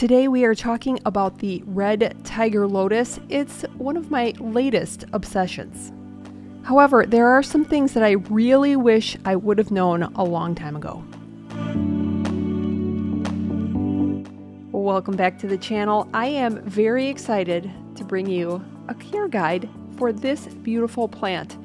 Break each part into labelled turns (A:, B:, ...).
A: Today we are talking about the red tiger lotus. It's one of my latest obsessions. However, there are some things that I really wish I would have known a long time ago. Welcome back to the channel. I am very excited to bring you a care guide for this beautiful plant.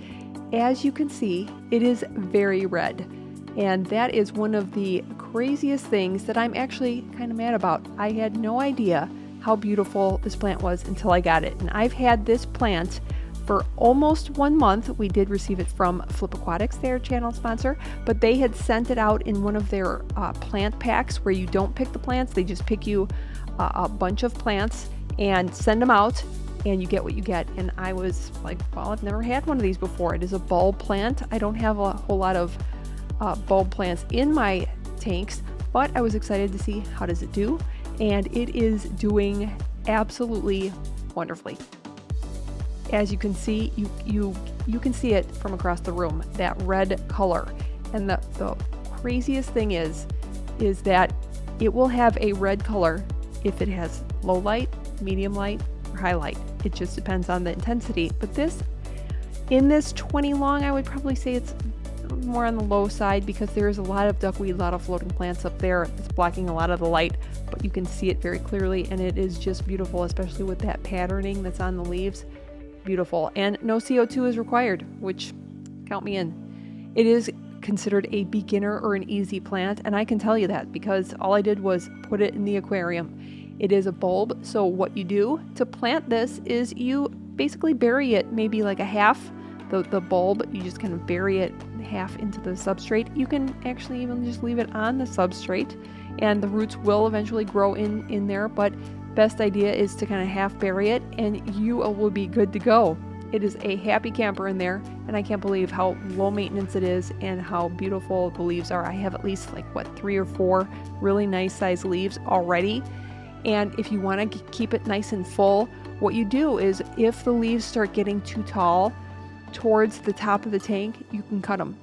A: As you can see, it is very red, and that is one of the craziest things that I'm actually kind of mad about. I had no idea how beautiful this plant was until I got it, and I've had this plant for almost 1 month. We did receive it from Flip Aquatics, their channel sponsor, but they had sent it out in one of their plant packs where you don't pick the plants, they just pick you a bunch of plants and send them out, and you get what you get. And I was like, well, I've never had one of these before. It is a bulb plant. I don't have a whole lot of bulb plants in my tanks, but I was excited to see how does it do, and it is doing absolutely wonderfully. As you can see, you can see it from across the room, that red color. And the craziest thing is that it will have a red color if it has low light, medium light, or high light. It just depends on the intensity. But in this 20 long, I would probably say it's more on the low side because there is a lot of duckweed, a lot of floating plants up there. It's blocking a lot of the light, but you can see it very clearly, and it is just beautiful, especially with that patterning that's on the leaves. Beautiful. And no CO2 is required, which, count me in. It is considered a beginner or an easy plant, and I can tell you that because all I did was put it in the aquarium. It is a bulb, so what you do to plant this is you basically bury it maybe like a half. The bulb, you just kind of bury it half into the substrate. You can actually even just leave it on the substrate, and the roots will eventually grow in there, but best idea is to kind of half bury it and you will be good to go. It is a happy camper in there, and I can't believe how low maintenance it is and how beautiful the leaves are. I have at least 3 or 4 really nice sized leaves already. And if you want to keep it nice and full, what you do is if the leaves start getting too tall towards the top of the tank, you can cut them.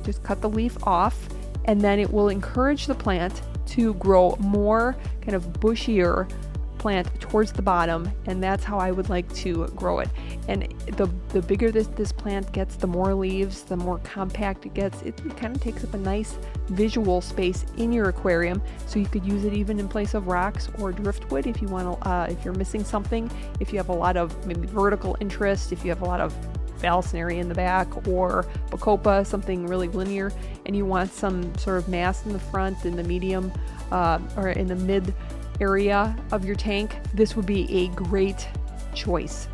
A: Just cut the leaf off, and then it will encourage the plant to grow more kind of bushier plant towards the bottom, and that's how I would like to grow it. And the bigger this plant gets, the more leaves, the more compact it gets. It kind of takes up a nice visual space in your aquarium, so you could use it even in place of rocks or driftwood if you want to, if you're missing something, if you have a lot of maybe vertical interest, if you have a lot of Balsnary in the back, or Bacopa, something really linear, and you want some sort of mass in the front, in the medium, or in the mid area of your tank, this would be a great choice.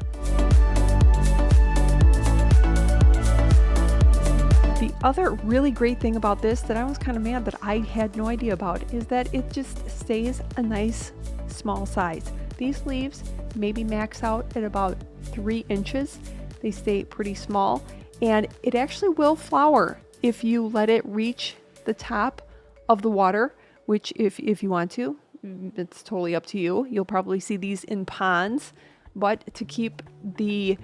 A: The other really great thing about this that I was kind of mad that I had no idea about is that it just stays a nice small size. These leaves maybe max out at about 3 inches. They stay pretty small, and it actually will flower if you let it reach the top of the water, which if you want to, it's totally up to you. You'll probably see these in ponds, but to keep the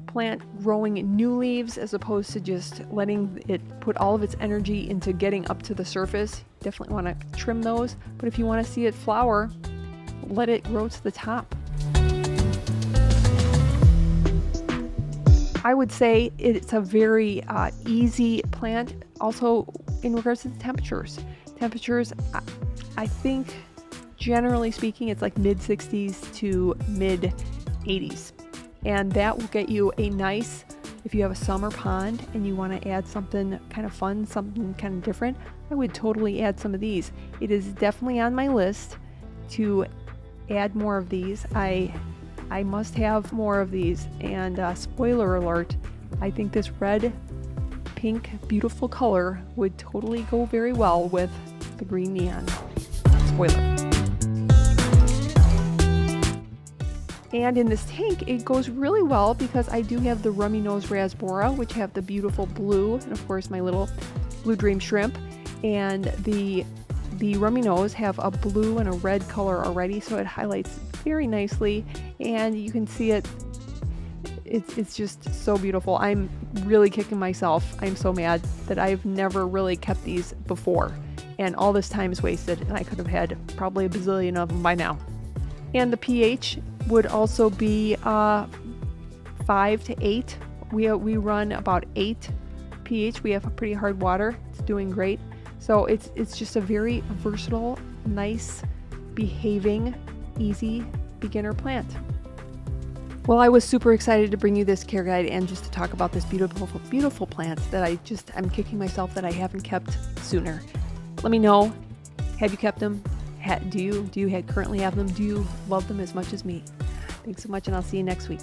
A: plant growing new leaves as opposed to just letting it put all of its energy into getting up to the surface, definitely want to trim those. But if you want to see it flower, let it grow to the top. I would say it's a very easy plant. Also, in regards to the temperatures, I think generally speaking, it's like mid 60s to mid 80s. And that will get you a nice, if you have a summer pond and you want to add something kind of fun, something kind of different, I would totally add some of these. It is definitely on my list to add more of these. I must have more of these, and spoiler alert, I think this red, pink, beautiful color would totally go very well with the green neon. Spoiler. And in this tank, it goes really well because I do have the rummy nose rasbora, which have the beautiful blue, and of course my little blue dream shrimp, and the rummy nose have a blue and a red color already, so it highlights very nicely, and you can see it's just so beautiful. I'm really kicking myself. I'm so mad that I've never really kept these before, and all this time is wasted, and I could have had probably a bazillion of them by now. And the pH would also be 5 to 8. We run about 8 pH. We have a pretty hard water. It's doing great. So it's just a very versatile, nice, behaving, easy beginner plant. Well, I was super excited to bring you this care guide and just to talk about this beautiful, beautiful plant that I'm kicking myself that I haven't kept sooner. Let me know, have you kept them? Do you currently have them? Do you love them as much as me? Thanks so much, and I'll see you next week.